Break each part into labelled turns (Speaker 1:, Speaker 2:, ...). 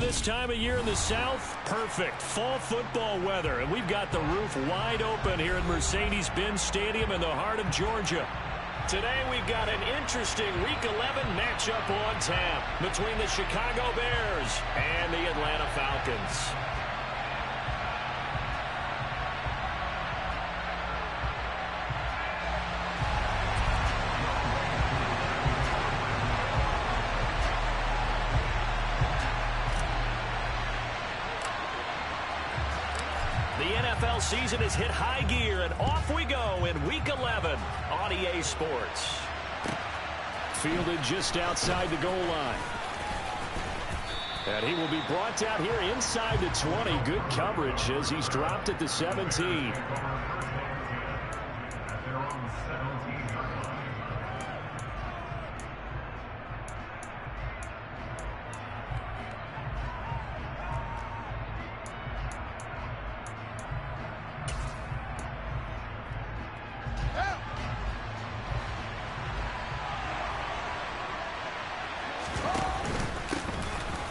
Speaker 1: this time of year in the South, perfect fall football weather. And we've got the roof wide open here at Mercedes-Benz Stadium in the heart of Georgia. Today we've got an interesting Week 11 matchup on tap between the Chicago Bears and the Atlanta Falcons. NFL season has hit high gear, and off we go in Week 11 on EA Sports. Fielded just outside the goal line. And he will be brought down here inside the 20. Good coverage as he's dropped at the 17.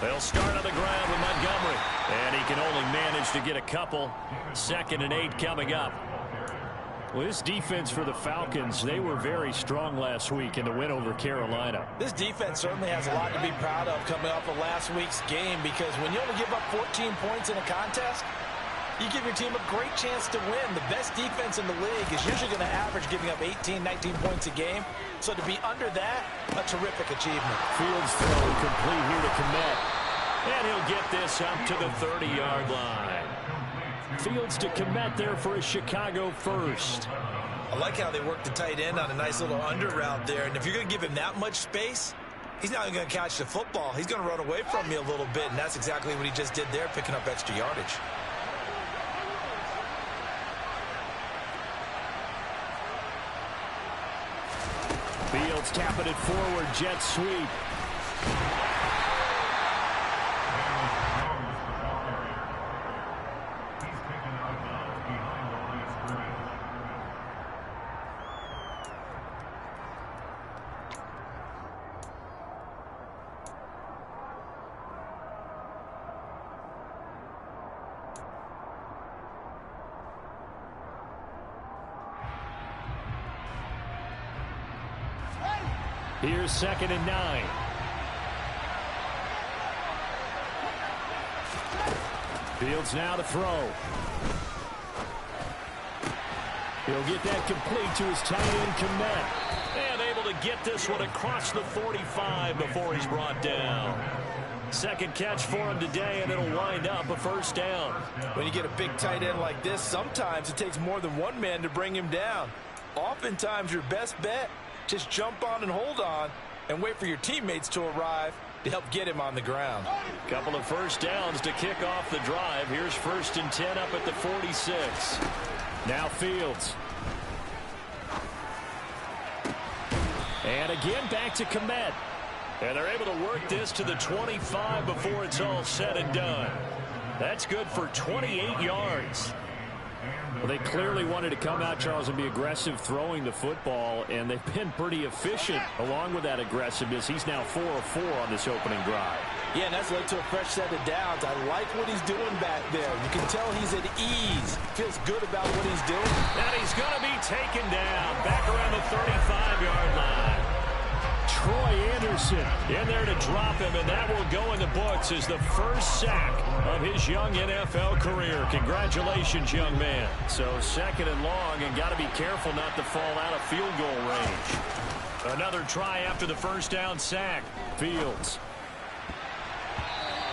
Speaker 1: They'll start on the ground with Montgomery. And he can only manage to get a couple. 2nd and 8 coming up. Well, this defense for the Falcons, they were very strong last week in the win over Carolina.
Speaker 2: This defense certainly has a lot to be proud of coming off of last week's game, because when you only give up 14 points in a contest, you give your team a great chance to win. The best defense in the league is usually going to average giving up 18, 19 points a game. So to be under that, a terrific achievement.
Speaker 1: Fields throw complete here to Kmet. And he'll get this up to the 30-yard line. Fields to Kmet there for a Chicago first.
Speaker 2: I like how they work the tight end on a nice little under route there. And if you're going to give him that much space, he's not going to catch the football. He's going to run away from you a little bit, and that's exactly what he just did there, picking up extra yardage.
Speaker 1: Fields tapping it forward, jet sweep. Here's 2nd and 9. Fields now to throw. He'll get that complete to his tight end, Kmet. And able to get this one across the 45 before he's brought down. 2nd catch for him today, and it'll wind up a 1st down.
Speaker 2: When you get a big tight end like this, sometimes it takes more than one man to bring him down. Oftentimes your best bet, just jump on and hold on and wait for your teammates to arrive to help get him on the ground.
Speaker 1: Couple of 1st downs to kick off the drive. Here's 1st and 10 up at the 46. Now Fields. And again back to Kmet. And they're able to work this to the 25 before it's all said and done. That's good for 28 yards. Well, they clearly wanted to come out, Charles, and be aggressive throwing the football, and they've been pretty efficient along with that aggressiveness. He's now 4 of 4 on this opening drive.
Speaker 2: Yeah, and that's led to a fresh set of downs. I like what he's doing back there. You can tell he's at ease. Feels good about what he's doing.
Speaker 1: And he's going to be taken down back around the 35-yard line. Troy Anderson in there to drop him, and that will go in the books as the first sack of his young NFL career. Congratulations, young man. So 2nd and long, and got to be careful not to fall out of field goal range. Another try after the 1st down sack. Fields.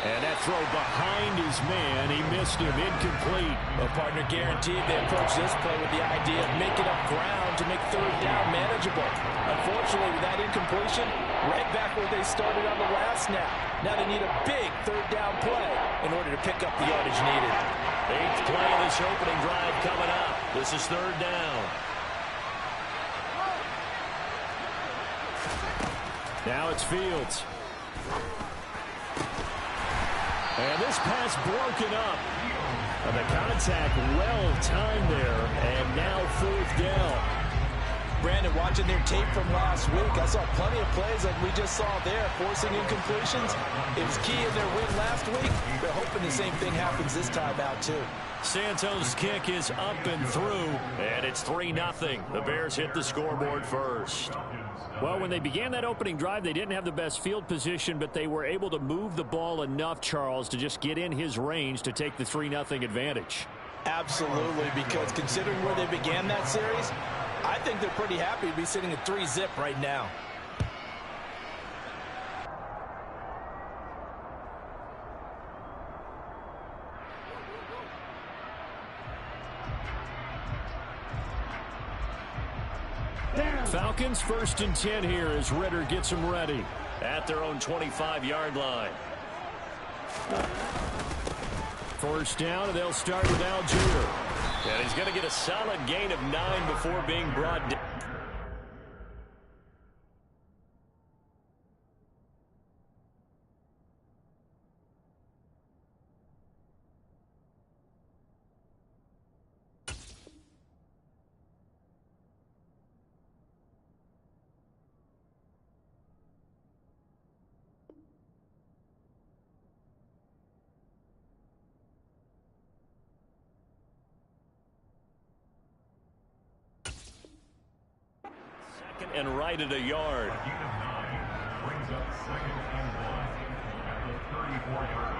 Speaker 1: And that throw behind his man, he missed him, incomplete.
Speaker 2: A partner guaranteed they approach this play with the idea of making up ground to make 3rd down manageable. Unfortunately, with that incompletion, right back where they started on the last snap. Now they need a big 3rd down play in order to pick up the yardage needed.
Speaker 1: 8th play of this opening drive coming up. This is 3rd down. Now it's Fields. And this pass broken up. And the contact well timed there. And now 4th down.
Speaker 2: Brandon, watching their tape from last week, I saw plenty of plays like we just saw there, forcing incompletions. It was key in their win last week. They're hoping the same thing happens this time out, too.
Speaker 1: Santos' kick is up and through, and it's 3-0. The Bears hit the scoreboard first.
Speaker 3: Well, when they began that opening drive, they didn't have the best field position, but they were able to move the ball enough, Charles, to just get in his range to take the 3-0 advantage.
Speaker 2: Absolutely, because considering where they began that series, I think they're pretty happy to be sitting at 3-zip right now.
Speaker 1: Falcons 1st and 10 here as Ritter gets them ready at their own 25-yard line. First down, and they'll start with Algier. And he's going to get a solid gain of 9 before being brought down. And right at a yard. Brings up 2nd and 1 at the 34-yard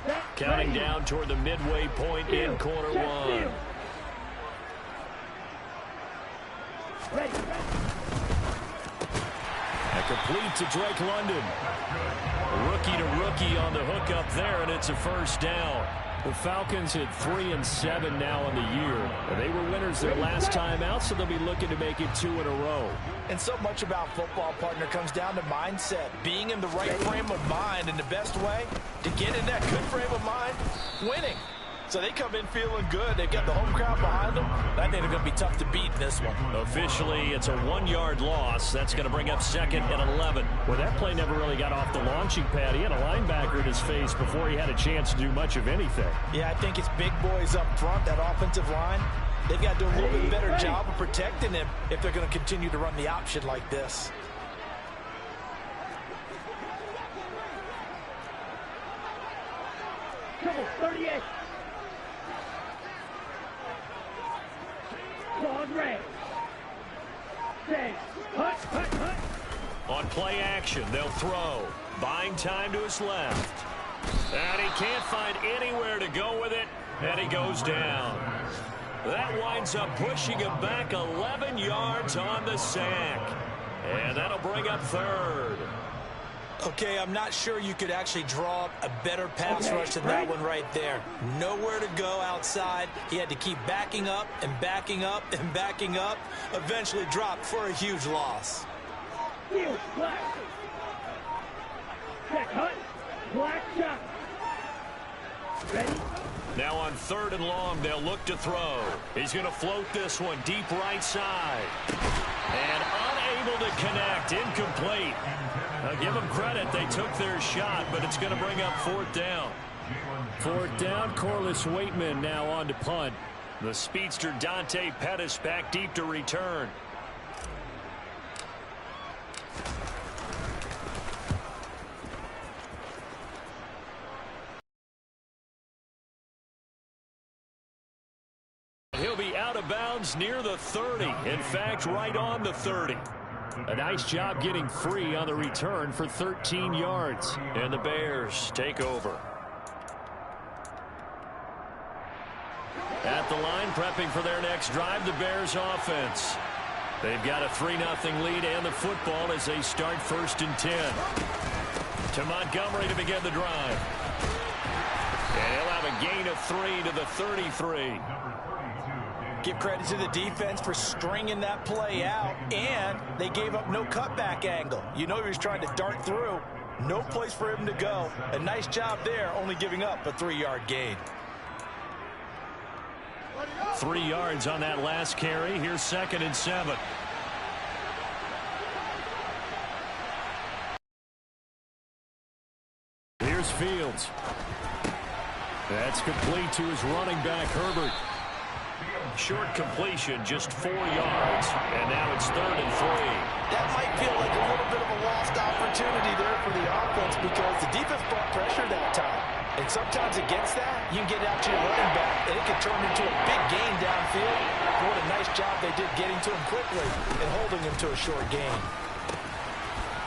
Speaker 1: line. Counting down toward the midway point in quarter one. And complete to Drake London. Rookie to rookie on the hook up there, and it's a first down. The Falcons hit 3-7 now on the year. They were winners their last time out, so they'll be looking to make it 2 in a row.
Speaker 2: And so much about football, partner, comes down to mindset. Being in the right frame of mind, and the best way to get in that good frame of mind, winning. So they come in feeling good. They've got the home crowd behind them. I think they're going to be tough to beat in this one.
Speaker 1: Officially, it's a 1-yard loss. That's going to bring up 2nd and 11.
Speaker 3: Well, that play never really got off the launching pad. He had a linebacker in his face before he had a chance to do much of anything.
Speaker 2: Yeah, I think it's big boys up front, that offensive line. They've got to do a little bit better job of protecting him if they're going to continue to run the option like this.
Speaker 4: Trouble, 38.
Speaker 1: On play action, they'll throw. Buying time to his left. And he can't find anywhere to go with it, and he goes down. That winds up pushing him back 11 yards on the sack. And that'll bring up 3rd.
Speaker 2: Okay, I'm not sure you could actually draw up a better pass rush than that one right there. Nowhere to go outside. He had to keep backing up and backing up and backing up. Eventually dropped for a huge loss.
Speaker 1: Now on 3rd and long, they'll look to throw. He's going to float this one deep right side. And unable to connect. Incomplete. Now give them credit. They took their shot, but it's going to bring up 4th down.
Speaker 3: 4th down, Corliss Waitman now on to punt.
Speaker 1: The speedster Dante Pettis back deep to return. He'll be out of bounds near the 30. In fact, right on the 30.
Speaker 3: A nice job getting free on the return for 13 yards.
Speaker 1: And the Bears take over. At the line, prepping for their next drive, the Bears offense. They've got a 3-0 lead and the football as they start 1st and 10. To Montgomery to begin the drive. And he'll have a gain of 3 to the 33.
Speaker 2: Give credit to the defense for stringing that play out, and they gave up no cutback angle. You know he was trying to dart through. No place for him to go. A nice job there, only giving up a 3-yard gain.
Speaker 1: 3 yards on that last carry. Here's 2nd and 7.
Speaker 3: Here's Fields. That's complete to his running back, Herbert.
Speaker 1: Short completion, just 4 yards, and now it's 3rd and 3.
Speaker 2: That might feel like a little bit of a lost opportunity there for the offense because the defense brought pressure that time. And sometimes against that, you can get out to your running back, and it can turn into a big gain downfield. But what a nice job they did getting to him quickly and holding him to a short gain.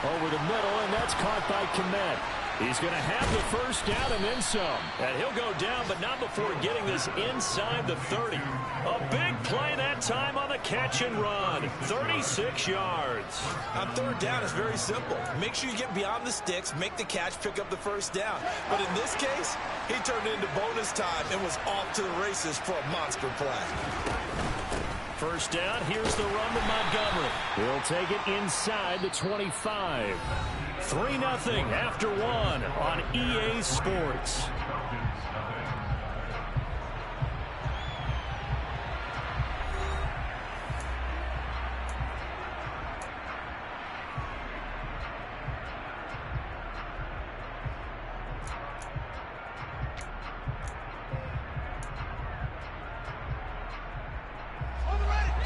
Speaker 3: Over the middle, and that's caught by Kmet. He's going to have the first down and then some.
Speaker 1: And he'll go down, but not before getting this inside the 30. A big play that time on the catch and run. 36 yards.
Speaker 2: On 3rd down, it's very simple. Make sure you get beyond the sticks, make the catch, pick up the first down. But in this case, he turned it into bonus time and was off to the races for a monster play.
Speaker 1: First down, here's the run to Montgomery.
Speaker 3: He'll take it inside the 25.
Speaker 1: 3-0 after 1 on EA Sports.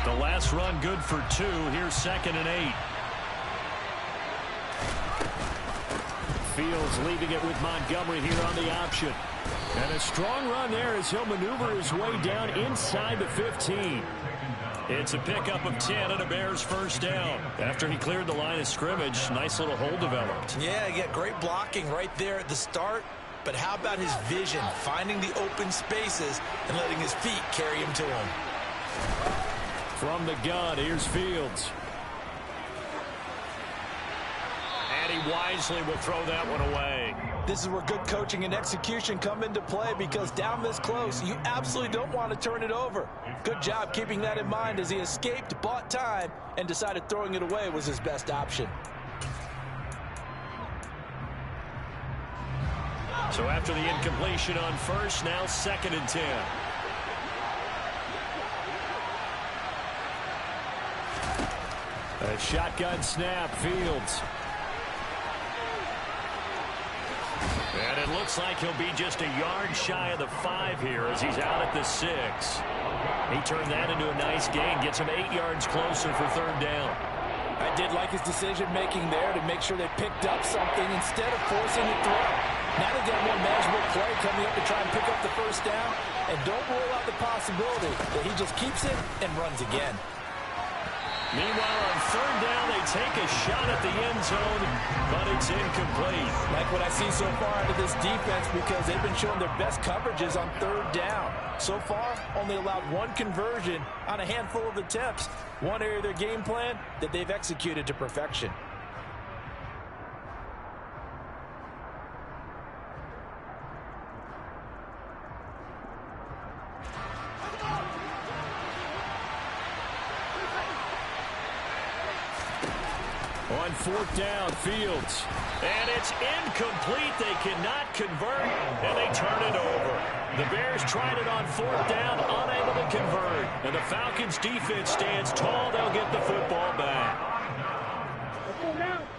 Speaker 1: The last run good for 2. Here's 2nd and 8.
Speaker 3: Fields leaving it with Montgomery here on the option. And a strong run there as he'll maneuver his way down inside the 15.
Speaker 1: It's a pickup of 10 and a Bears first down. After he cleared the line of scrimmage, nice little hole developed.
Speaker 2: Yeah, he got great blocking right there at the start. But how about his vision, finding the open spaces and letting his feet carry him to him?
Speaker 3: From the gun, here's Fields.
Speaker 1: And he wisely will throw that one away.
Speaker 2: This is where good coaching and execution come into play because down this close, you absolutely don't want to turn it over. Good job keeping that in mind as he escaped, bought time, and decided throwing it away was his best option.
Speaker 1: So after the incompletion on first, now 2nd and 10.
Speaker 3: A shotgun snap, Fields.
Speaker 1: And it looks like he'll be just a yard shy of the 5 here as he's out at the 6. He turned that into a nice gain, gets him 8 yards closer for 3rd down.
Speaker 2: I did like his decision-making there to make sure they picked up something instead of forcing the throw. Now they've got more manageable play coming up to try and pick up the first down, and don't rule out the possibility that he just keeps it and runs again.
Speaker 1: Meanwhile, on 3rd down, they take a shot at the end zone, but it's incomplete.
Speaker 2: Like what I see so far out of this defense because they've been showing their best coverages on 3rd down. So far, only allowed 1 conversion on a handful of attempts. One area of their game plan that they've executed to perfection.
Speaker 3: On 4th down, Fields.
Speaker 1: And it's incomplete. They cannot convert, and they turn it over. The Bears tried it on 4th down, unable to convert. And the Falcons' defense stands tall. They'll get the football back.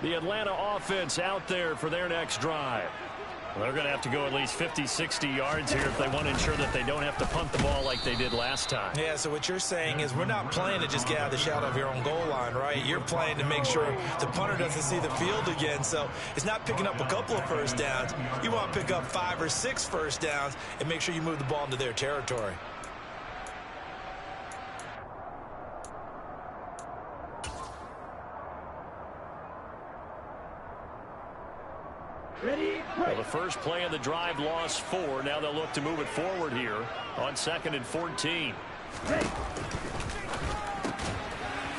Speaker 3: The Atlanta offense out there for their next drive.
Speaker 1: Well, they're going to have to go at least 50, 60 yards here if they want to ensure that they don't have to punt the ball like they did last time.
Speaker 2: Yeah, so what you're saying is we're not playing to just get out of the shadow of your own goal line, right? You're playing to make sure the punter doesn't see the field again. So it's not picking up a couple of first downs. You want to pick up 5 or 6 first downs and make sure you move the ball into their territory.
Speaker 1: Well, the first play of the drive lost 4. Now they'll look to move it forward here on 2nd and 14.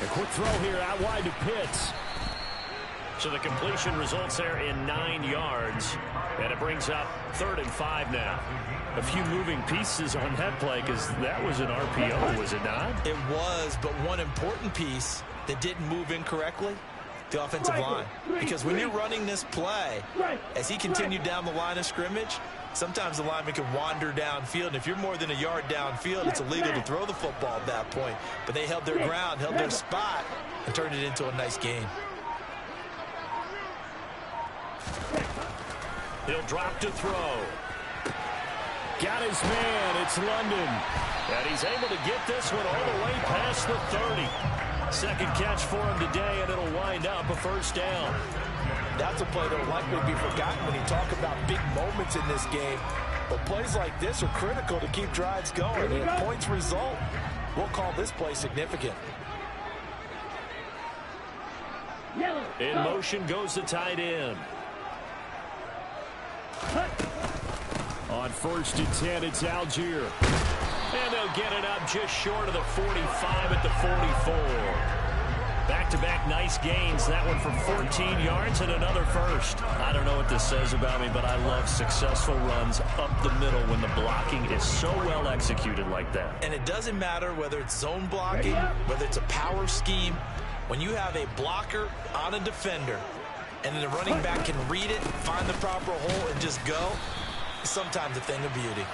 Speaker 3: A quick throw here out wide to Pitts.
Speaker 1: So the completion results there in 9 yards. And it brings up 3rd and 5 now.
Speaker 3: A few moving pieces on that play because that was an RPO, was it not?
Speaker 2: It was, but one important piece that didn't move incorrectly, the offensive line. Because when you're running this play, as he continued down the line of scrimmage, sometimes the lineman can wander downfield. And if you're more than a yard downfield, it's illegal to throw the football at that point. But they held their ground, held their spot, and turned it into a nice gain.
Speaker 1: He'll drop to throw.
Speaker 3: Got his man. It's London.
Speaker 1: And he's able to get this one all the way past the 30. Second catch for him today, and it'll wind up a first down.
Speaker 2: That's a play that will likely be forgotten when you talk about big moments in this game. But plays like this are critical to keep drives going. And if points result, we'll call this play significant.
Speaker 1: In motion goes the tight end.
Speaker 3: On 1st and 10, it's Algier.
Speaker 1: And they'll get it up just short of the 45 at the 44. Back-to-back nice gains. That one for 14 yards and another first. I don't know what this says about me, but I love successful runs up the middle when the blocking is so well executed like that.
Speaker 2: And it doesn't matter whether it's zone blocking, whether it's a power scheme. When you have a blocker on a defender and the running back can read it, find the proper hole, and just go, sometimes a thing of beauty.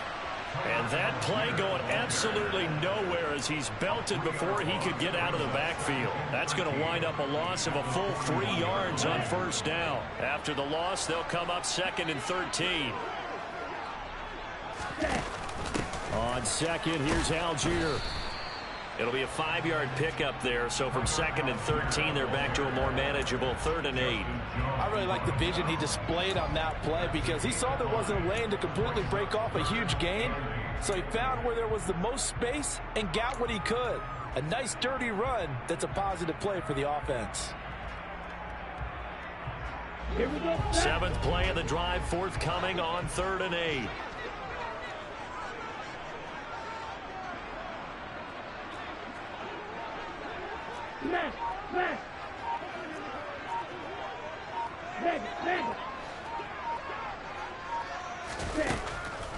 Speaker 1: And that play going absolutely nowhere as he's belted before he could get out of the backfield. That's going to wind up a loss of a full 3 yards on first down. After the loss, they'll come up 2nd and 13.
Speaker 3: On 2nd, here's Algier.
Speaker 1: It'll be a 5-yard pickup there, so from 2nd and 13, they're back to a more manageable 3rd and 8.
Speaker 2: I really like the vision he displayed on that play because he saw there wasn't a lane to completely break off a huge gain, so he found where there was the most space and got what he could. A nice, dirty run that's a positive play for the offense.
Speaker 4: Here we go.
Speaker 1: 7th play of the drive, forthcoming on 3rd and 8.
Speaker 4: Smash, smash.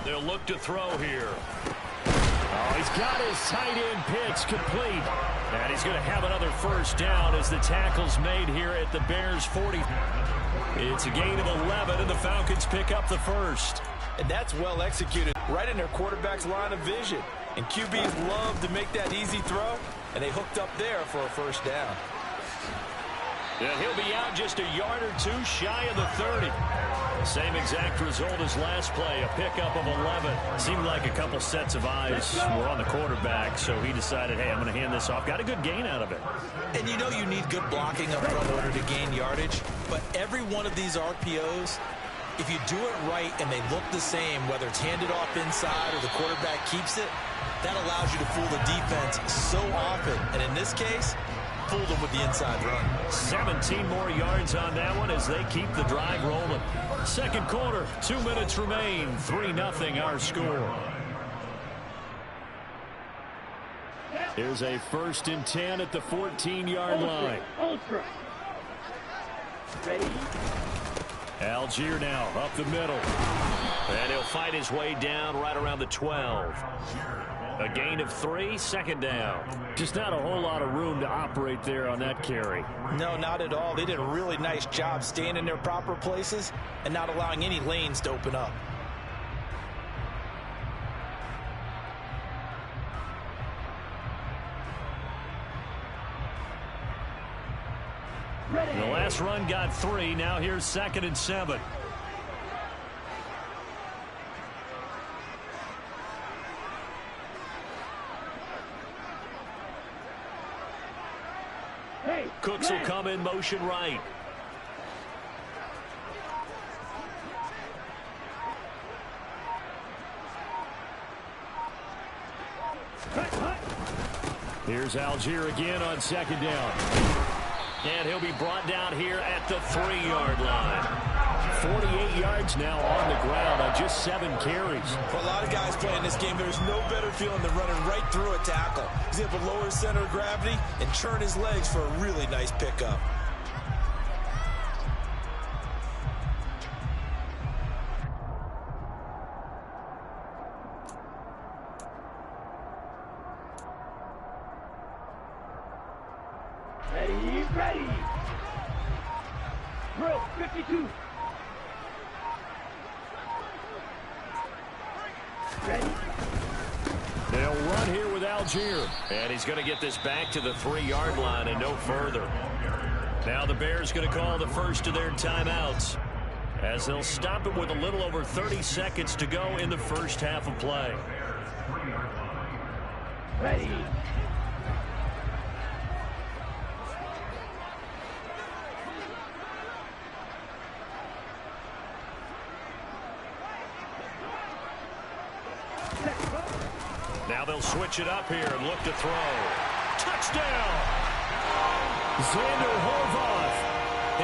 Speaker 1: They'll look to throw here.
Speaker 3: Oh, he's got his tight end pitch complete.
Speaker 1: And he's going to have another first down as the tackle's made here at the Bears' 40. It's a gain of 11, and the Falcons pick up the first.
Speaker 2: And that's well executed right in their quarterback's line of vision. And QBs love to make that easy throw, and they hooked up there for a first down.
Speaker 1: And he'll be out just a yard or two shy of the 30. Same exact result as last play, a pickup of 11. Seemed like a couple sets of eyes were on the quarterback, so he decided, hey, I'm going to hand this off. Got a good gain out of it.
Speaker 2: And you know you need good blocking up front in order to gain yardage, but every one of these RPOs, if you do it right and they look the same, whether it's handed off inside or the quarterback keeps it, that allows you to fool the defense so often. And in this case, fooled them with the inside run.
Speaker 1: 17 more yards on that one as they keep the drive rolling. Second quarter, 2 minutes remain. 3-0 our score.
Speaker 3: Here's a 1st and 10 at the 14-yard line.
Speaker 4: Ultra. Ready?
Speaker 3: Algier now up the middle.
Speaker 1: And he'll fight his way down right around the 12. A gain of 3, 2nd down.
Speaker 3: Just not a whole lot of room to operate there on that carry.
Speaker 2: No, not at all. They did a really nice job staying in their proper places and not allowing any lanes to open up.
Speaker 4: Ready.
Speaker 1: The last run got 3. Now here's 2nd and 7.
Speaker 4: Hey,
Speaker 1: Cooks will come in motion right.
Speaker 3: Here's Algier again on 2nd down.
Speaker 1: And he'll be brought down here at the 3-yard line.
Speaker 3: 48 yards now on the ground on just 7 carries.
Speaker 2: For a lot of guys playing this game, there's no better feeling than running right through a tackle. He's able to lower his center of gravity and churn his legs for a really nice pickup.
Speaker 4: ready, ready. Drill 52. Ready.
Speaker 3: They'll run here with Algier.
Speaker 1: And he's going to get this back to the 3-yard line and no further. Now the Bears going to call the first of their timeouts.
Speaker 3: as they'll stop it with a little over 30 seconds to go in the first half of play.
Speaker 4: Ready.
Speaker 1: Now they'll switch it up here and look to throw. Touchdown! Xander Horvath,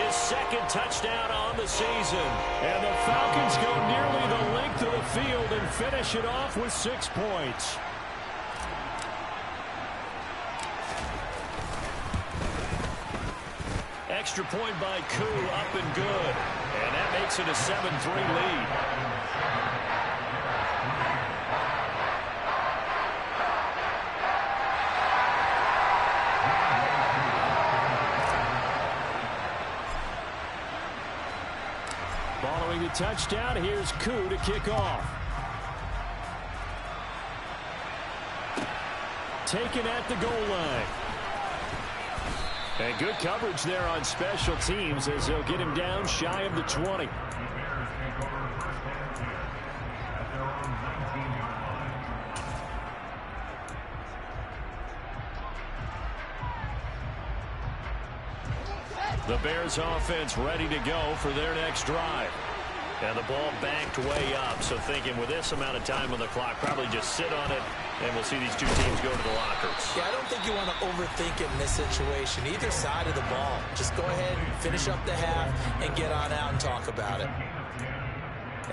Speaker 1: his second touchdown on the season. And the Falcons go nearly the length of the field and finish it off with 6 points. Extra point by Koo, up and good. And that makes it a 7-3 lead. Following the touchdown, here's Koo to kick off. Taken at the goal line. And good coverage there on special teams as they'll get him down shy of the 20. The Bears offense ready to go for their next drive. And the ball backed way up, so thinking with this amount of time on the clock, probably just sit on it, and we'll see these two teams go to the lockers.
Speaker 2: Yeah, I don't think you want to overthink it in this situation, either side of the ball. Just go ahead and finish up the half and get on out and talk about it.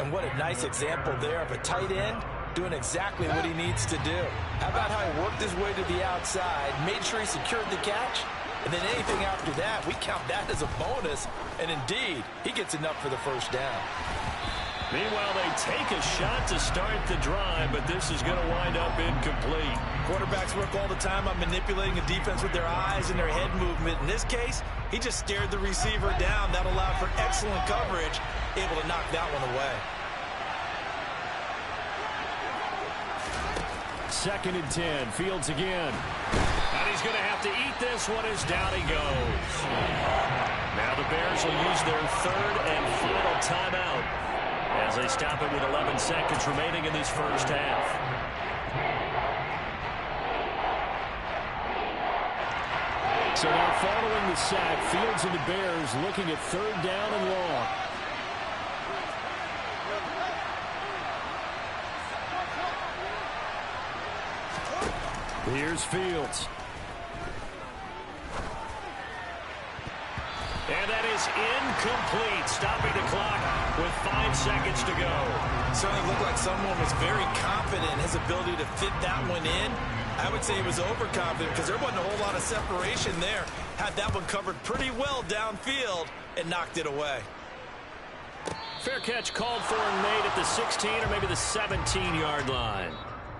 Speaker 2: And what a nice example there of a tight end doing exactly what he needs to do. How about how he worked his way to the outside, made sure he secured the catch, and then anything after that, we count that as a bonus. And indeed, he gets enough for the first down.
Speaker 1: Meanwhile, they take a shot to start the drive, but this is going to wind up incomplete.
Speaker 2: Quarterbacks work all the time on manipulating a defense with their eyes and their head movement. In this case, he just stared the receiver down. That allowed for excellent coverage, able to knock that one away.
Speaker 3: 2nd and 10, Fields again.
Speaker 1: And he's going to have to eat this one as down he goes. Now the Bears will use their 3rd and final timeout as they stop it with 11 seconds remaining in this first half.
Speaker 3: So now following the sack, Fields and the Bears looking at 3rd down and long. Here's Fields.
Speaker 1: And that is incomplete, stopping the clock with 5 seconds to go.
Speaker 2: Certainly looked like someone was very confident in his ability to fit that one in. I would say he was overconfident because there wasn't a whole lot of separation there. Had that one covered pretty well downfield and knocked it away.
Speaker 3: Fair catch called for and made at the 16 or maybe the 17-yard line.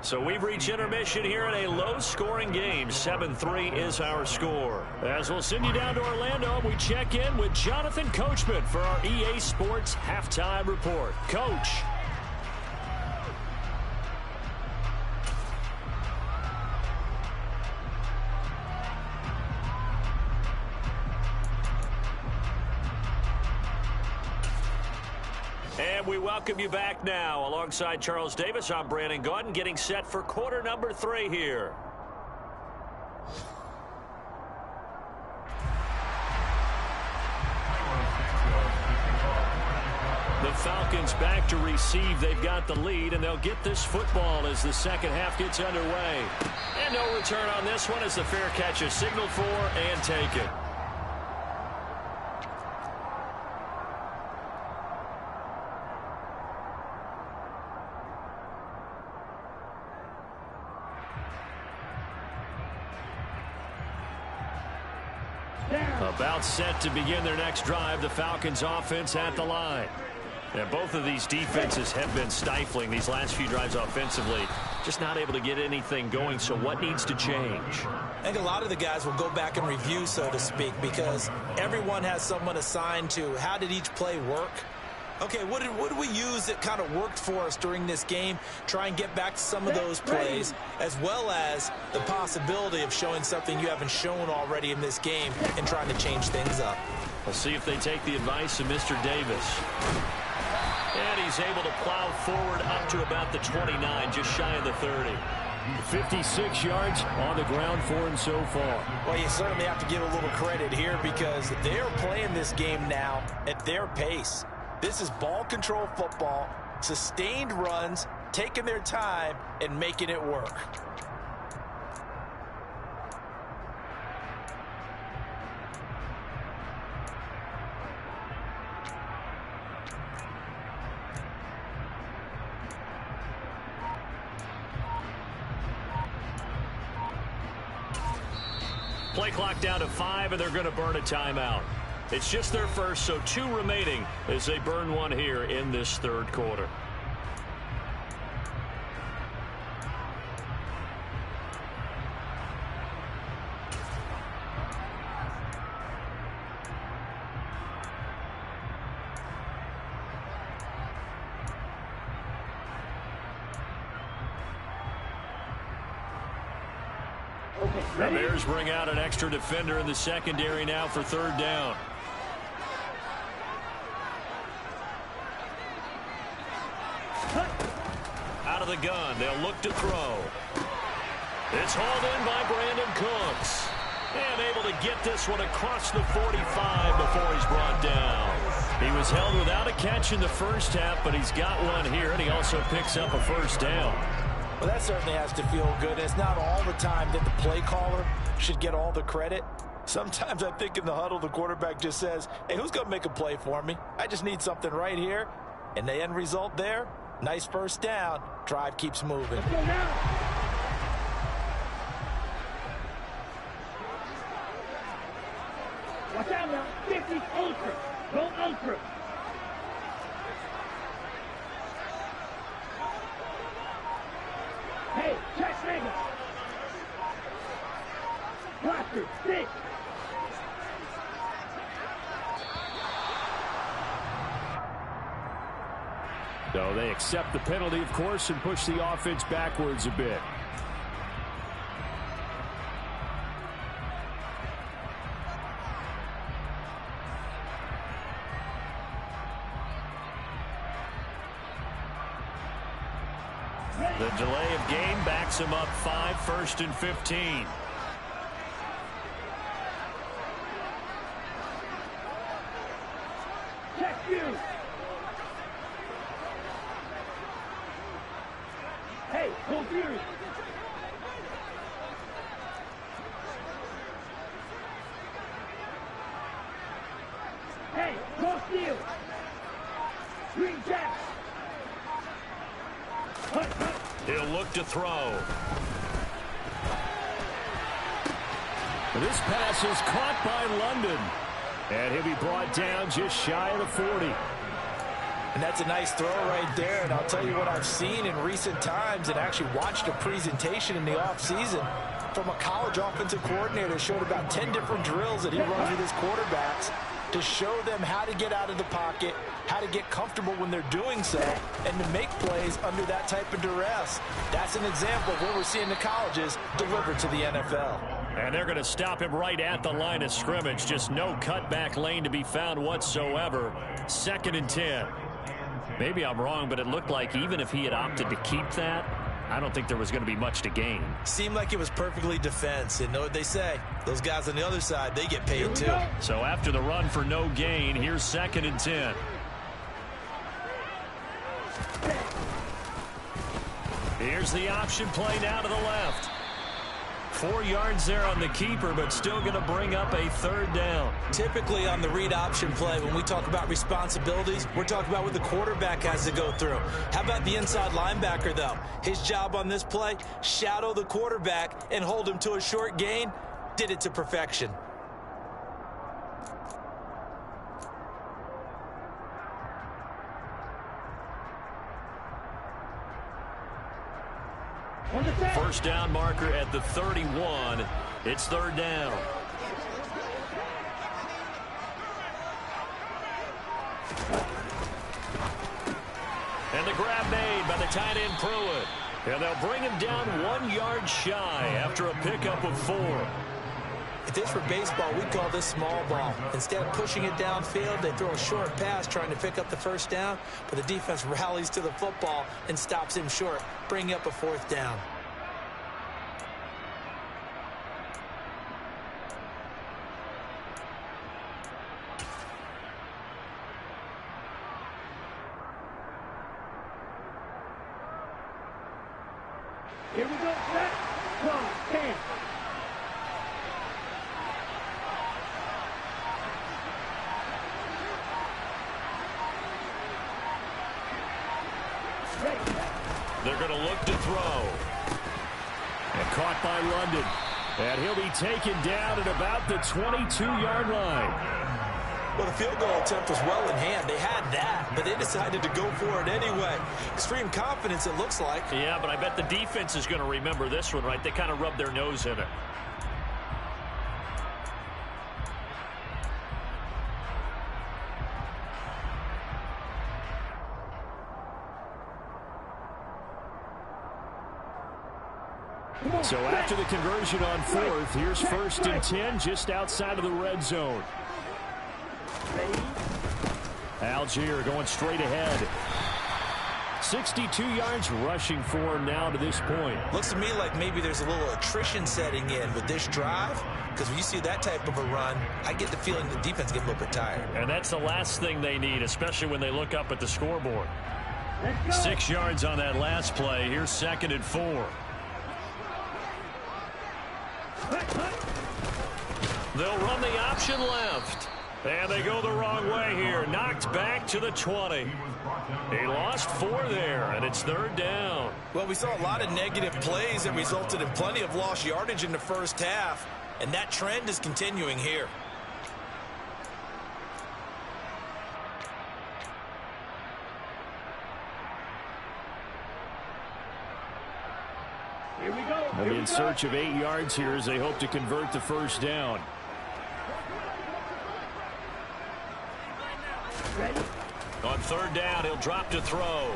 Speaker 1: So we've reached intermission here in a low-scoring game. 7-3 is our score.
Speaker 3: As we'll send you down to Orlando, we check in with Jonathan Coachman for our EA Sports Halftime Report. Coach.
Speaker 1: And we welcome you back now. Alongside Charles Davis, I'm Brandon Gaudin, getting set for quarter number 3 here. The Falcons back to receive. They've got the lead, and they'll get this football as the second half gets underway. And no return on this one as the fair catch is signaled for and taken. About set to begin their next drive. The Falcons offense at the line. And both of these defenses have been stifling these last few drives offensively. Just not able to get anything going. So what needs to change?
Speaker 2: I think a lot of the guys will go back and review, so to speak, because everyone has someone assigned to how did each play work. Okay, what did we use that kind of worked for us during this game? Try and get back to some of those plays, as well as the possibility of showing something you haven't shown already in this game and trying to change things up.
Speaker 1: Let's see if they take the advice of Mr. Davis. And he's able to plow forward up to about the 29, just shy of the 30.
Speaker 3: 56 yards on the ground for him so far.
Speaker 2: Well, you certainly have to give a little credit here because they're playing this game now at their pace. This is ball control football, sustained runs, taking their time and making it work.
Speaker 1: Play clock down to 5, and they're going to burn a timeout. It's just their first, so 2 remaining as they burn one here in this third quarter. The Bears bring out an extra defender in the secondary now for third down. Out of the gun, they'll look to throw. It's hauled in by Brandon Cooks. And able to get this one across the 45 before he's brought down. He was held without a catch in the first half, but he's got one here, and he also picks up a first down.
Speaker 2: Well, that certainly has to feel good. It's not all the time that the play caller should get all the credit. Sometimes I think in the huddle, the quarterback just says, hey, who's going to make a play for me? I just need something right here. And the end result there, nice first down. Drive keeps moving.
Speaker 4: Let's go now. Watch out now. 50 ultra. Go ultra. Hey, check mega. Blaster, 6.
Speaker 3: So they accept the penalty, of course, and push the offense backwards a bit.
Speaker 1: The delay of game backs him up 5, 1st and 15.
Speaker 4: Check you. Hey, go Fury. Hey, go Steel. Green Jack. Hut, hut.
Speaker 1: He'll look to throw.
Speaker 3: This pass is caught by London. And he'll be brought down just shy of the 40.
Speaker 2: And that's a nice throw right there. And I'll tell you what I've seen in recent times and actually watched a presentation in the offseason from a college offensive coordinator that showed about 10 different drills that he runs with his quarterbacks to show them how to get out of the pocket, how to get comfortable when they're doing so, and to make plays under that type of duress. That's an example of what we're seeing the colleges delivered to the NFL.
Speaker 1: And they're going to stop him right at the line of scrimmage. Just no cutback lane to be found whatsoever. 2nd and 10. Maybe I'm wrong, but it looked like even if he had opted to keep that, I don't think there was going to be much to gain.
Speaker 2: Seemed like it was perfectly defense. And know what they say? Those guys on the other side, they get paid too.
Speaker 1: So after the run for no gain, here's 2nd and 10. Here's the option play now to the left. 4 yards there on the keeper, but still going to bring up a 3rd down.
Speaker 2: Typically on the read option play, when we talk about responsibilities, we're talking about what the quarterback has to go through. How about the inside linebacker, though? His job on this play, shadow the quarterback and hold him to a short gain. Did it to perfection.
Speaker 1: First down marker at the 31. It's 3rd down. And the grab made by the tight end Pruitt. And they'll bring him down 1 yard shy after a pickup of 4.
Speaker 2: If this were baseball, we'd call this small ball. Instead of pushing it downfield, they throw a short pass trying to pick up the first down, but the defense rallies to the football and stops him short, bringing up a fourth down.
Speaker 4: Here we go, set, 1, 10.
Speaker 1: They're going to look to throw.
Speaker 3: And caught by London. And he'll be taken down at about the 22-yard line.
Speaker 2: Well, the field goal attempt was well in hand. They had that, but they decided to go for it anyway. Extreme confidence, it looks like.
Speaker 3: Yeah, but I bet the defense is going to remember this one, right? They kind of rubbed their nose in it. So after the conversion on fourth, here's 1st and 10 just outside of the red zone. Algier going straight ahead. 62 yards rushing for him now to this point.
Speaker 2: Looks to me like maybe there's a little attrition setting in with this drive, because when you see that type of a run, I get the feeling the defense gets a little bit tired.
Speaker 3: And that's the last thing they need, especially when they look up at the scoreboard. 6 yards on that last play. Here's 2nd and 4. They'll run the option left. And they go the wrong way here. Knocked back to the 20. He lost 4 there, and it's 3rd down.
Speaker 2: Well, we saw a lot of negative plays that resulted in plenty of lost yardage in the first half, and that trend is continuing here.
Speaker 4: Here we go.
Speaker 3: They'll be in search of 8 yards here as they hope to convert the first down.
Speaker 4: Ready?
Speaker 3: On 3rd down, he'll drop to throw.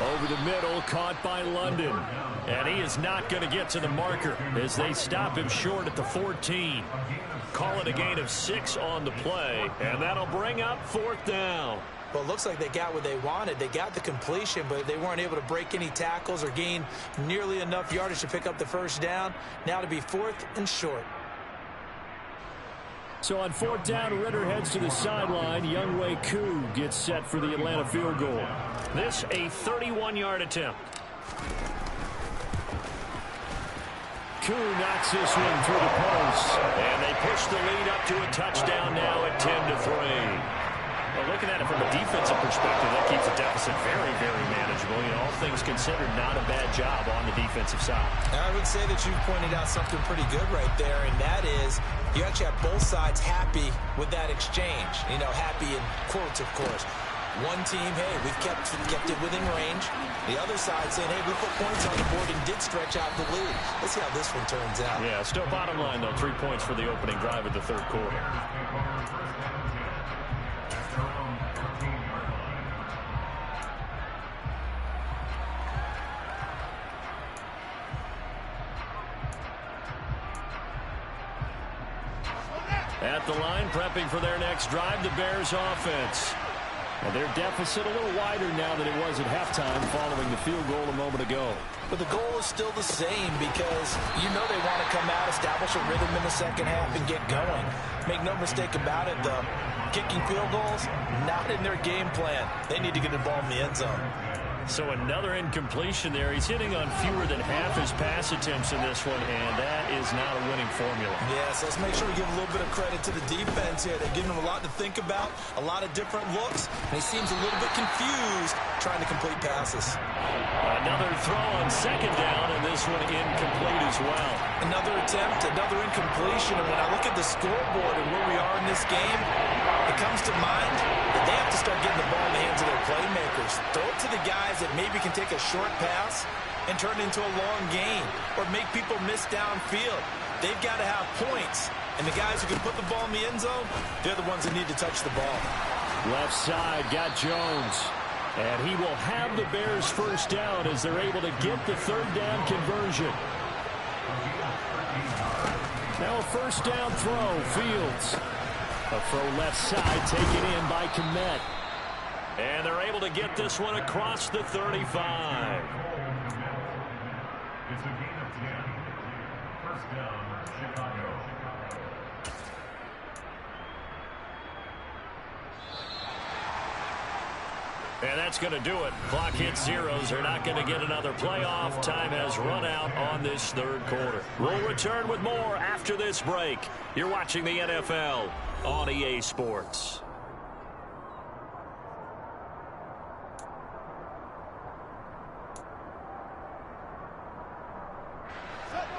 Speaker 3: Over the middle, caught by London. And he is not going to get to the marker as they stop him short at the 14. Call it a gain of 6 on the play, and that'll bring up 4th down.
Speaker 2: Well, it looks like they got what they wanted. They got the completion, but they weren't able to break any tackles or gain nearly enough yardage to pick up the first down. Now to be 4th and short.
Speaker 3: So on 4th down, Ritter heads to the sideline. Younghoe Koo gets set for the Atlanta field goal. This a 31-yard attempt. Koo knocks this one through the post. And they push the lead up to a touchdown now at 10-3. Well, looking at it from a defensive perspective, that keeps the deficit very, very manageable. You know, all things considered, not a bad job on the defensive side.
Speaker 2: I would say that you pointed out something pretty good right there, and that is you actually have both sides happy with that exchange. You know, happy in quotes, of course. One team, hey, we've kept it within range. The other side saying, hey, we put points on the board and did stretch out the lead. Let's see how this one turns out.
Speaker 3: Yeah, still bottom line, though, 3 points for the opening drive of the 3rd quarter. At the line, prepping for their next drive, the Bears offense. And their deficit a little wider now than it was at halftime following the field goal a moment ago.
Speaker 2: But the goal is still the same because you know they want to come out, establish a rhythm in the second half, and get going. Make no mistake about it, though. Kicking field goals, not in their game plan. They need to get the ball in the end zone.
Speaker 3: So another incompletion there. He's hitting on fewer than half his pass attempts in this one, and that is not a winning formula.
Speaker 2: Yes, let's make sure we give a little bit of credit to the defense here. They're giving him a lot to think about, a lot of different looks, and he seems a little bit confused trying to complete passes.
Speaker 3: Another throw on 2nd down, and this one incomplete as well.
Speaker 2: Another attempt, another incompletion, and when I look at the scoreboard and where we are in this game, it comes to mind that they have to start getting the ball in the hands of their playmakers. Throw it to the guys that maybe can take a short pass and turn it into a long gain or make people miss downfield. They've got to have points, and the guys who can put the ball in the end zone, they're the ones that need to touch the ball.
Speaker 3: Left side, got Jones. And he will have the Bears first down as they're able to get the 3rd down conversion.
Speaker 1: Now a first down throw, Fields. A throw left side taken in by Kmet. And they're able to get this one across the 35.
Speaker 5: It's a gain of 10. First down, Chicago.
Speaker 3: And that's going to do it. Clock hits zeros. They're not going to get another playoff. Time has run out on this third quarter. We'll return with more after this break. You're watching the NFL on EA Sports.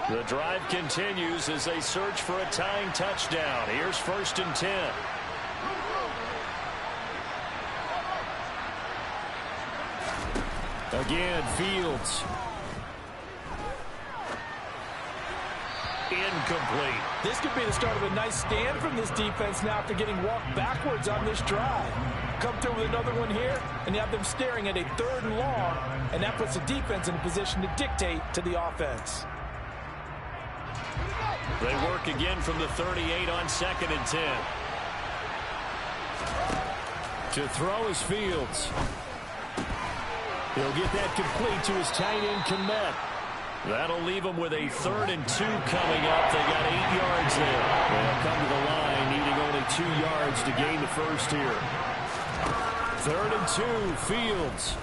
Speaker 3: The drive continues as they search for a tying touchdown. Here's 1st and 10.
Speaker 1: Again, Fields.
Speaker 3: Incomplete.
Speaker 2: This could be the start of a nice stand from this defense now after getting walked backwards on this drive. Come through with another one here, and you have them staring at a 3rd and long, and that puts the defense in a position to dictate to the offense.
Speaker 3: They work again from the 38 on 2nd and 10.
Speaker 1: To throw is Fields. He'll get that complete to his tight end, Kmet.
Speaker 3: That'll leave them with a 3rd and 2 coming up. They got 8 yards there.
Speaker 1: They'll come to the line, needing only 2 yards to gain the first here. 3rd and 2, Fields.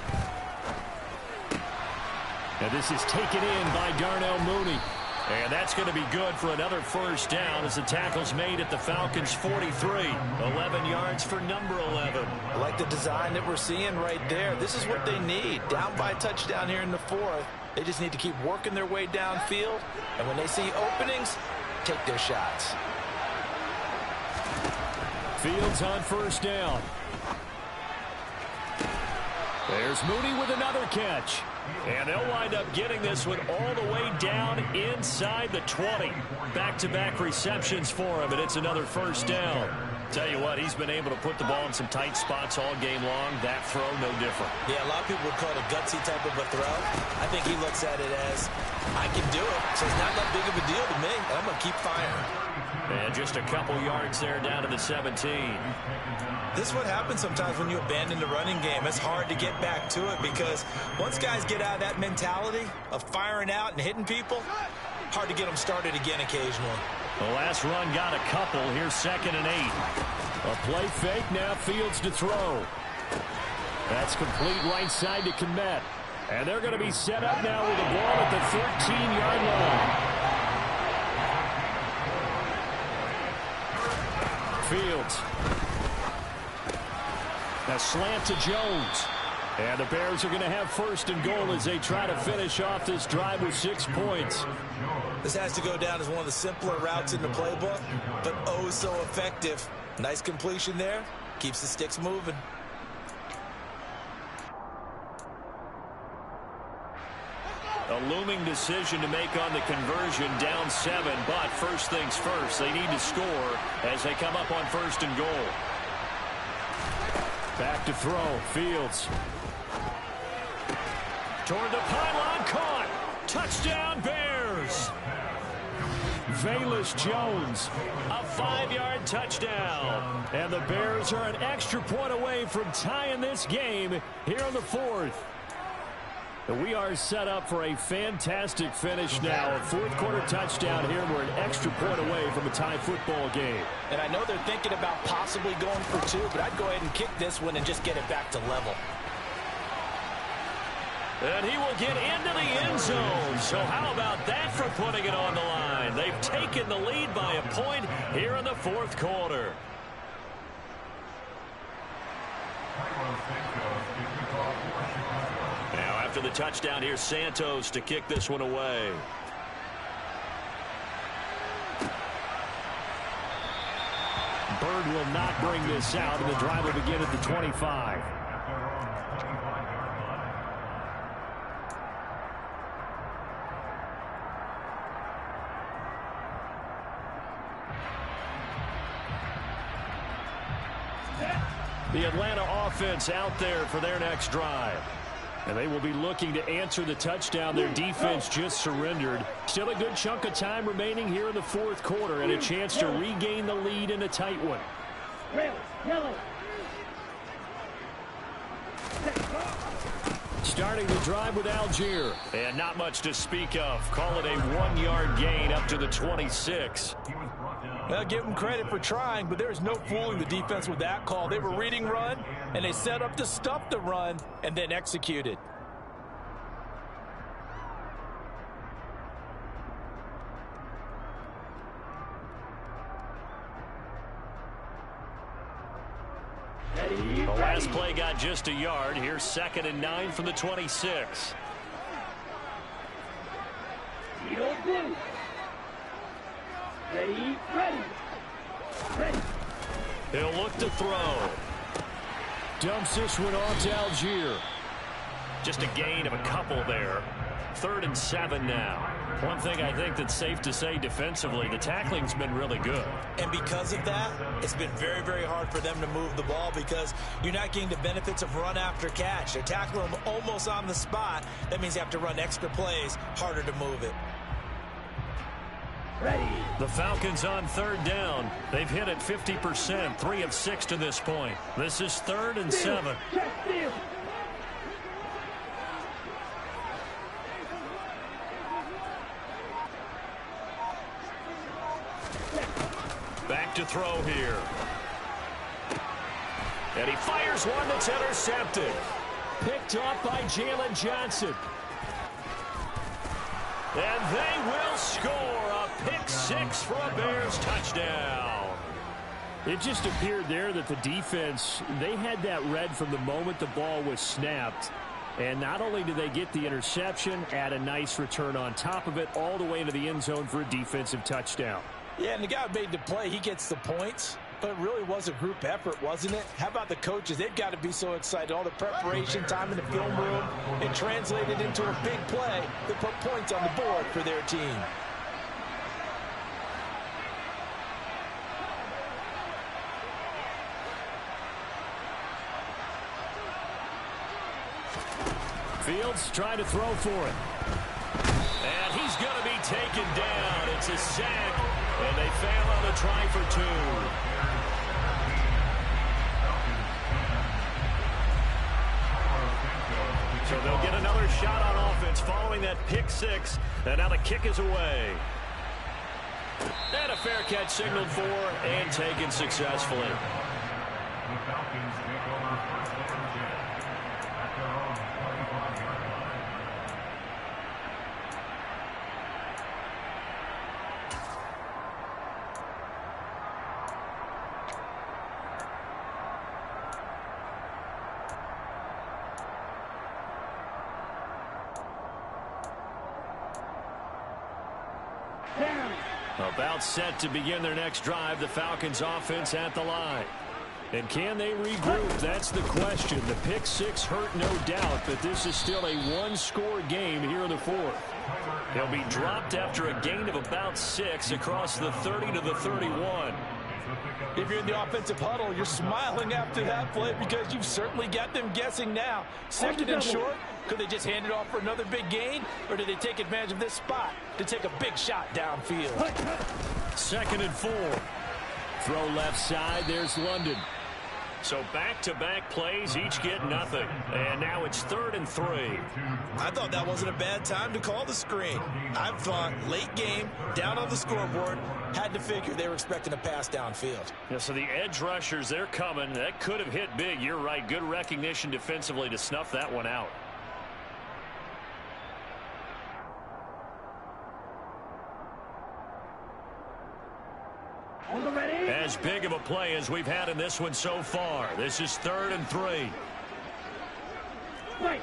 Speaker 1: And this is taken in by Darnell Mooney.
Speaker 3: And that's going to be good for another first down as the tackle's made at the Falcons' 43. 11 yards for number 11.
Speaker 2: I like the design that we're seeing right there. This is what they need. Down by a touchdown here in the 4th. They just need to keep working their way downfield. And when they see openings, take their shots.
Speaker 1: Fields on first down. There's Mooney with another catch.
Speaker 3: And they'll wind up getting this one all the way down inside the 20. Back-to-back receptions for him, and it's another first down. Tell you what, he's been able to put the ball in some tight spots all game long. That throw, no different.
Speaker 2: Yeah, a lot of people would call it a gutsy type of a throw. I think he looks at it as, I can do it, so it's not that big of a deal to me, and I'm going to keep firing.
Speaker 3: And just a couple yards there down to the 17.
Speaker 2: This is what happens sometimes when you abandon the running game. It's hard to get back to it because once guys get out of that mentality of firing out and hitting people, hard to get them started again occasionally.
Speaker 3: The last run got a couple. Here's 2nd and 8.
Speaker 1: A play fake, now Fields to throw. That's complete right side to Kmet. And they're going to be set up now with the ball at the 13-yard line. Fields. A slant to Jones. And the Bears are going to have 1st and goal as they try to finish off this drive with 6 points.
Speaker 2: This has to go down as one of the simpler routes in the playbook, but oh so effective. Nice completion there. Keeps the sticks moving.
Speaker 3: A looming decision to make on the conversion, down 7. But first things first, they need to score as they come up on 1st and goal.
Speaker 1: Back to throw. Fields.
Speaker 3: Toward the pylon, caught. Touchdown, Bears.
Speaker 1: Velus Jones.
Speaker 3: A 5-yard touchdown.
Speaker 1: And the Bears are an extra point away from tying this game here in the 4th. We are set up for a fantastic finish now. A 4th quarter touchdown here. We're an extra point away from a tie football game.
Speaker 2: And I know they're thinking about possibly going for 2, but I'd go ahead and kick this one and just get it back to level.
Speaker 3: And he will get into the end zone. So how about that for putting it on the line? They've taken the lead by a point here in the 4th quarter. Now after the touchdown, here's Santos to kick this one away.
Speaker 1: Bird will not bring this out, and the drive will begin at the 25. The Atlanta offense out there for their next drive. And they will be looking to answer the touchdown their defense just surrendered. Still a good chunk of time remaining here in the fourth quarter and a chance to regain the lead in a tight one.
Speaker 4: Yellow.
Speaker 1: Starting the drive with Algier. And not much to speak of. Call it a 1-yard gain up to the 26.
Speaker 2: Well, give them credit for trying, but there's no fooling the defense with that call. They were reading run, and they set up to stuff the run, and then executed.
Speaker 1: The last play got just a yard. Here's 2nd and 9 from the 26.
Speaker 4: Ready.
Speaker 1: He'll look to throw. Dumps this one off to Algier. Just a gain of a couple there. 3rd and 7 now. One thing I think that's safe to say defensively, the tackling's been really good.
Speaker 2: And because of that, it's been very, very hard for them to move the ball because you're not getting the benefits of run after catch. They're tackling them almost on the spot. That means you have to run extra plays, harder to move it.
Speaker 4: Ready.
Speaker 1: The Falcons on 3rd down. They've hit it 50%, 3 of 6 to this point. This is 3rd and 7.
Speaker 4: Check steal.
Speaker 1: Back to throw here. And he fires one that's intercepted. Picked off by Jalen Johnson. And they will score a pick 6 for a Bears touchdown. It just appeared there that the defense, they had that read from the moment the ball was snapped. And not only did they get the interception, add a nice return on top of it, all the way into the end zone for a defensive touchdown.
Speaker 2: Yeah, and the guy who made the play, he gets the points. But it really was a group effort, wasn't it? How about the coaches? They've got to be so excited. All the preparation time in the film room, it translated into a big play that put points on the board for their team.
Speaker 1: Fields trying to throw for it. And he's going to be taken down. It's a sack, and they fail on the try for 2. So they'll get another shot on offense following that pick 6, and now the kick is away. And a fair catch signaled for and taken successfully.
Speaker 5: The Falcons take over first and 10 at their own 25-yard line.
Speaker 1: About set to begin their next drive, the Falcons offense at the line. And can they regroup? That's the question. The pick 6 hurt, no doubt, but this is still a one-score game here in the fourth. They'll be dropped after a gain of about 6 across the 30 to the 31.
Speaker 2: If you're in the offensive huddle, you're smiling after that play because you've certainly got them guessing now. 2nd and short, could they just hand it off for another big gain, or did they take advantage of this spot to take a big shot downfield?
Speaker 1: 2nd and 4. Throw left side, there's London. So back-to-back plays, each get nothing. And now it's 3rd and 3.
Speaker 2: I thought that wasn't a bad time to call the screen. I thought late game, down on the scoreboard, had to figure they were expecting a pass downfield.
Speaker 1: Yeah, so the edge rushers, they're coming. That could have hit big. You're right. Good recognition defensively to snuff that one out. As big of a play as we've had in this one so far. This is 3rd and 3.
Speaker 4: Wait.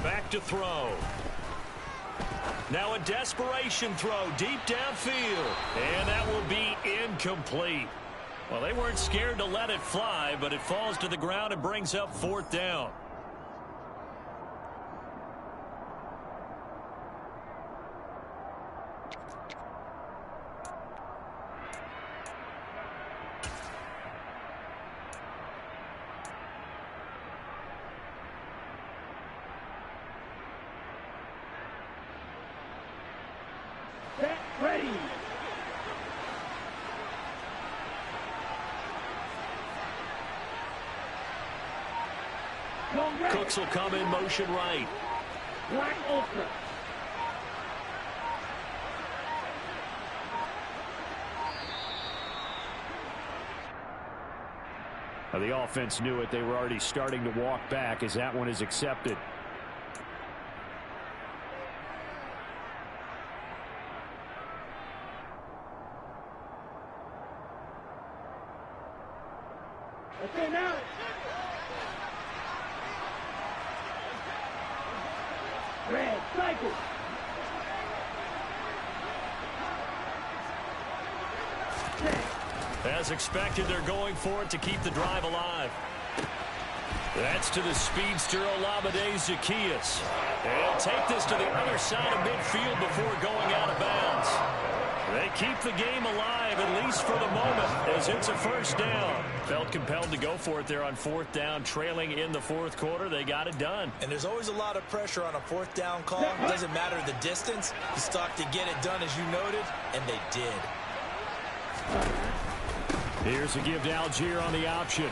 Speaker 1: Back to throw. Now a desperation throw deep downfield. And that will be incomplete. Well, they weren't scared to let it fly, but it falls to the ground and brings up 4th down. Cooks will come in motion right.
Speaker 4: Black Ultra.
Speaker 1: Now, the offense knew it. They were already starting to walk back as that one is accepted.
Speaker 4: Okay, now. Red cycle.
Speaker 1: As expected, they're going for it to keep the drive alive. That's to the speedster Olamide Zaccheaus. They'll take this to the other side of midfield before going out of bounds. They keep the game alive, at least for the moment, as it's a first down. Felt compelled to go for it there on fourth down, trailing in the fourth quarter. They got it done.
Speaker 2: And there's always a lot of pressure on a fourth down call. It doesn't matter the distance. You start to get it done, as you noted, and they did.
Speaker 1: Here's a give to Algier on the option.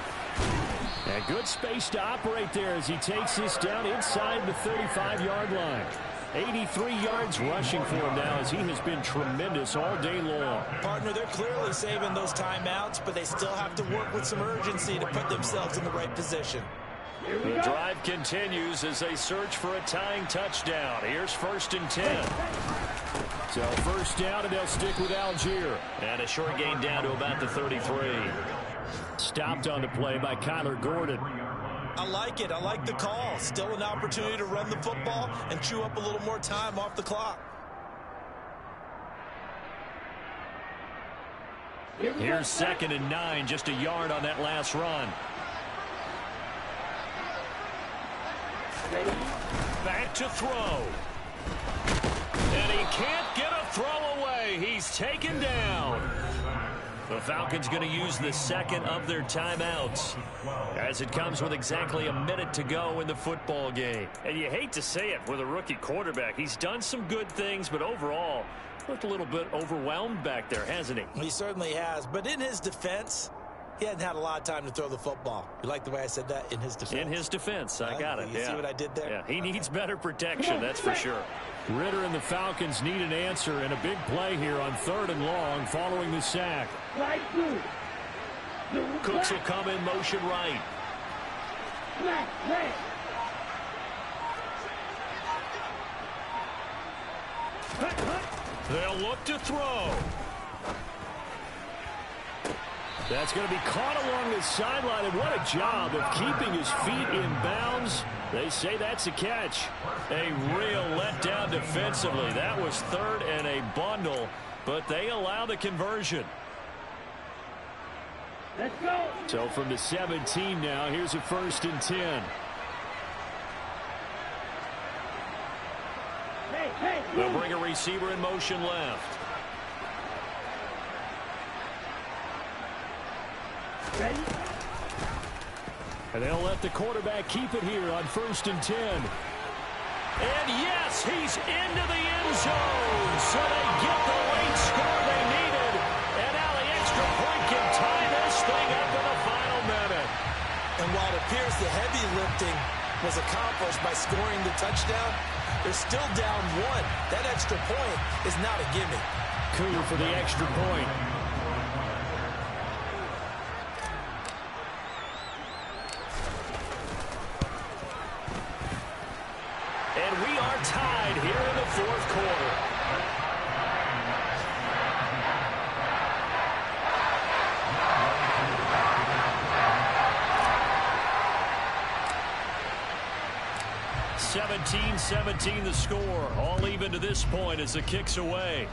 Speaker 1: And good space to operate there as he takes this down inside the 35-yard line. 83 yards rushing for him now as he has been tremendous all day long.
Speaker 2: Partner, they're clearly saving those timeouts, but they still have to work with some urgency to put themselves in the right position.
Speaker 1: The drive continues as they search for a tying touchdown. Here's 1st and 10. So first down, and they'll stick with Algier. And a short gain down to about the 33. Stopped on the play by Kyler Gordon.
Speaker 2: I like it. I like the call. Still an opportunity to run the football and chew up a little more time off the clock.
Speaker 1: Here's 2nd and 9, just a yard on that last run. Back to throw. And he can't get a throw away. He's taken down. The Falcons going to use the second of their timeouts as it comes with exactly a minute to go in the football game. And you hate to say it with a rookie quarterback. He's done some good things, but overall looked a little bit overwhelmed back there, hasn't he?
Speaker 2: He certainly has. But in his defense, he hadn't had a lot of time to throw the football. You like the way I said that? In his defense.
Speaker 1: In his defense. I got it.
Speaker 2: You see what I did there?
Speaker 1: Yeah, he needs better protection, that's for sure. Ritter and the Falcons need an answer and a big play here on 3rd and long following the sack. Cooks will come in motion right. They'll look to throw. That's going to be caught along the sideline, and what a job of keeping his feet in bounds. They say that's a catch. A real letdown defensively. That was 3rd and a bundle, but they allow the conversion.
Speaker 4: Let's go.
Speaker 1: So from the 17 now, here's a 1st and 10. They'll bring a receiver in motion left.
Speaker 4: Ready?
Speaker 1: And they'll let the quarterback keep it here on 1st and 10. And yes, he's into the end zone. So they get the late score they needed. And now the extra point can tie this thing up in the final minute.
Speaker 2: And while it appears the heavy lifting was accomplished by scoring the touchdown, they're still down 1. That extra point is not a gimme.
Speaker 1: Coup for the extra point. And we are tied here in the 4th quarter. (17-17) the score. All even to this point as the kick's away.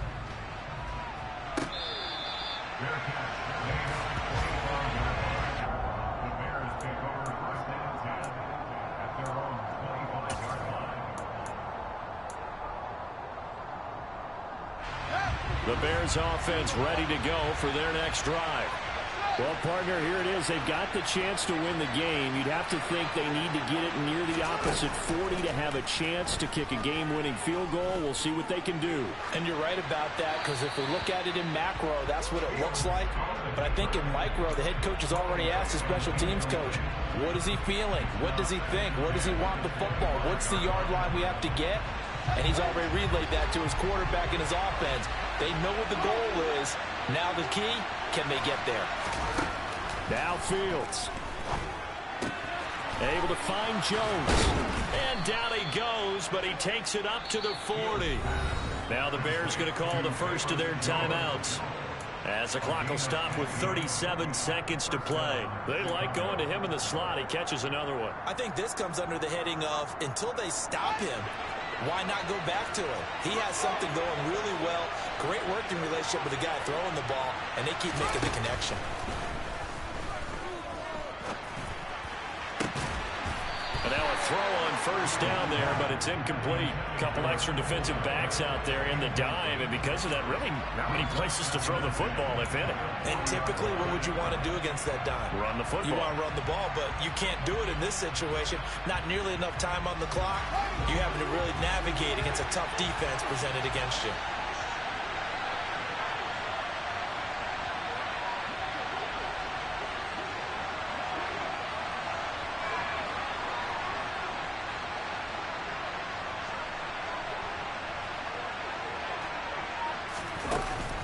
Speaker 3: The Bears offense ready to go for their next drive.
Speaker 1: Well, partner, here it is. They've got the chance to win the game. You'd have to think they need to get it near the opposite 40 to have a chance to kick a game-winning field goal. We'll see what they can do.
Speaker 2: And you're right about that, because if we look at it in macro, that's what it looks like. But I think in micro, the head coach has already asked the special teams coach, what is he feeling? What does he think? Where does he want the football? What's the yard line we have to get? And he's already relayed that to his quarterback and his offense. They know what the goal is. Now the key, can they get there?
Speaker 1: Now Fields. Able to find Jones.
Speaker 3: And down he goes, but he takes it up to the 40. Now the Bears going to call the first of their timeouts, as the clock will stop with 37 seconds to play. They like going to him in the slot. He catches another one.
Speaker 2: I think this comes under the heading of, until they stop him, why not go back to him? He has something going really well. Great working relationship with the guy throwing the ball, and they keep making the connection.
Speaker 3: And now a throw on first down there, but it's incomplete. Couple extra defensive backs out there in the dime, and because of that, really not many places to throw the football, if any.
Speaker 2: And typically, what would you want to do against that dime?
Speaker 3: Run the football.
Speaker 2: You want to run the ball, but you can't do it in this situation. Not nearly enough time on the clock. You having to really navigate against a tough defense presented against you.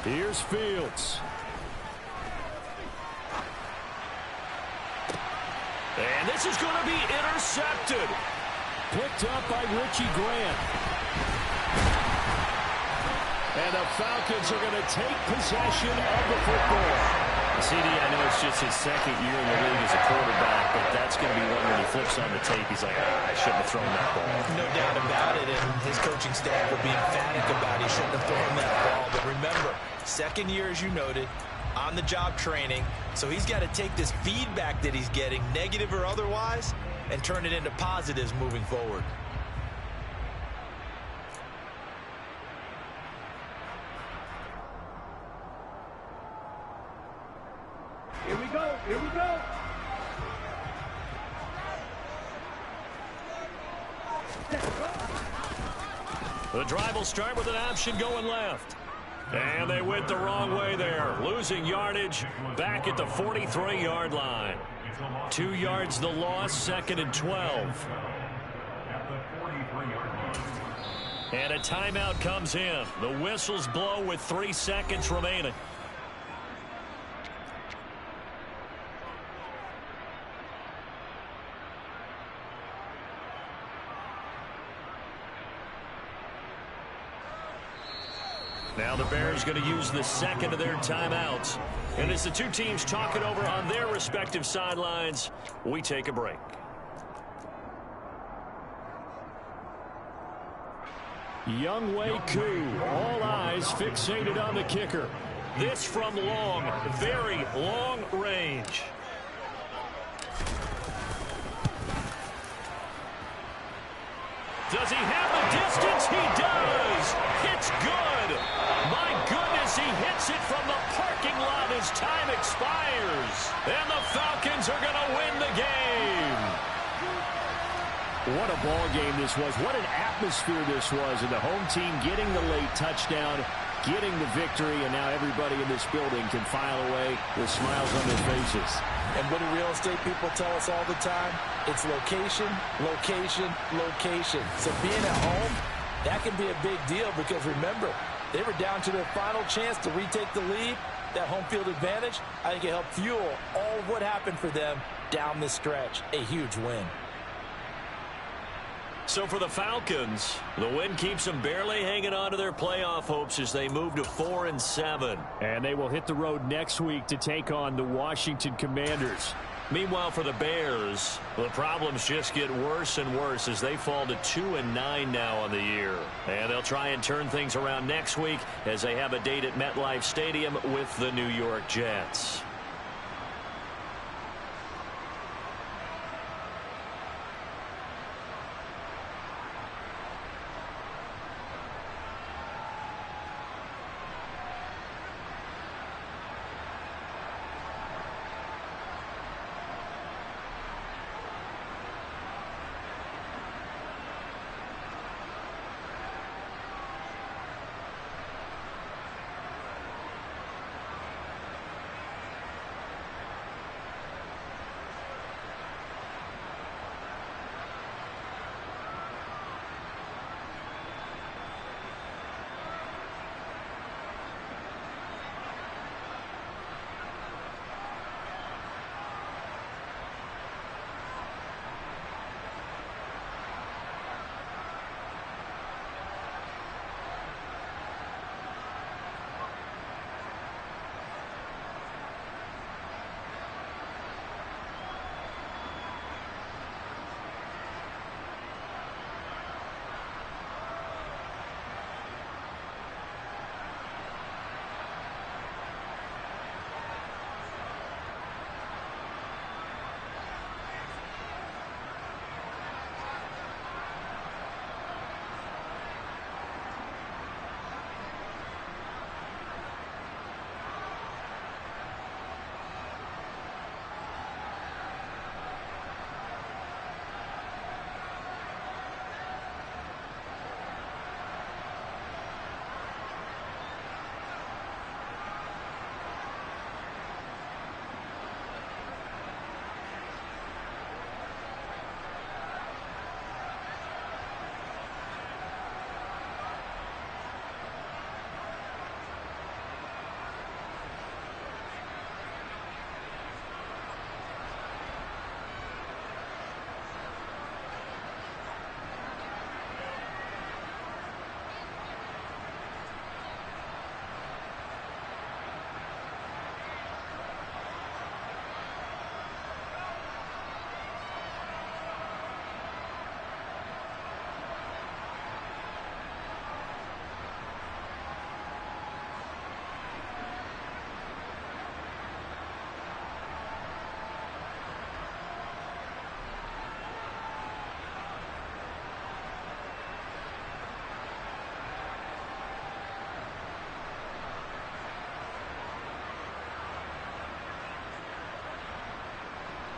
Speaker 1: Here's Fields.
Speaker 3: And this is going to be intercepted.
Speaker 1: Picked up by Richie Grant. And the Falcons are going to take possession of the football.
Speaker 3: CD, I know it's just his second year in the league as a quarterback, but that's going to be one when he flips on the tape. He's like, I shouldn't have thrown that ball.
Speaker 2: No doubt about it, and his coaching staff will be emphatic about he shouldn't have thrown that ball. But remember, second year, as you noted, on-the-job training, so he's got to take this feedback that he's getting, negative or otherwise, and turn it into positives moving forward.
Speaker 4: Here we go. Here we go.
Speaker 3: The drive will start with an option going left. And they went the wrong way there, losing yardage back at the 43-yard line. 2 yards the loss, 2nd and 12. And a timeout comes in. The whistles blow with 3 seconds remaining. Now the Bears going to use the second of their timeouts. And as the two teams talk it over on their respective sidelines, we take a break.
Speaker 1: Younghoe Koo, all eyes fixated on the kicker.
Speaker 3: This from long, very long range. Does he have the distance? He does. It's good. My goodness, he hits it from the parking lot as time expires. And the Falcons are going to win the game.
Speaker 1: What a ball game this was. What an atmosphere this was. And the home team getting the late touchdown, getting the victory, and now everybody in this building can file away with smiles on their faces.
Speaker 2: And what do real estate people tell us all the time? It's location, location, location. So being at home, that can be a big deal because remember, they were down to their final chance to retake the lead. That home field advantage, I think it helped fuel all of what happened for them down the stretch. A huge win.
Speaker 3: So for the Falcons, the win keeps them barely hanging on to their playoff hopes as they move to 4-7.
Speaker 1: And they will hit the road next week to take on the Washington Commanders.
Speaker 3: Meanwhile, for the Bears, the problems just get worse and worse as they fall to 2-9 now on the year. And they'll try and turn things around next week as they have a date at MetLife Stadium with the New York Jets.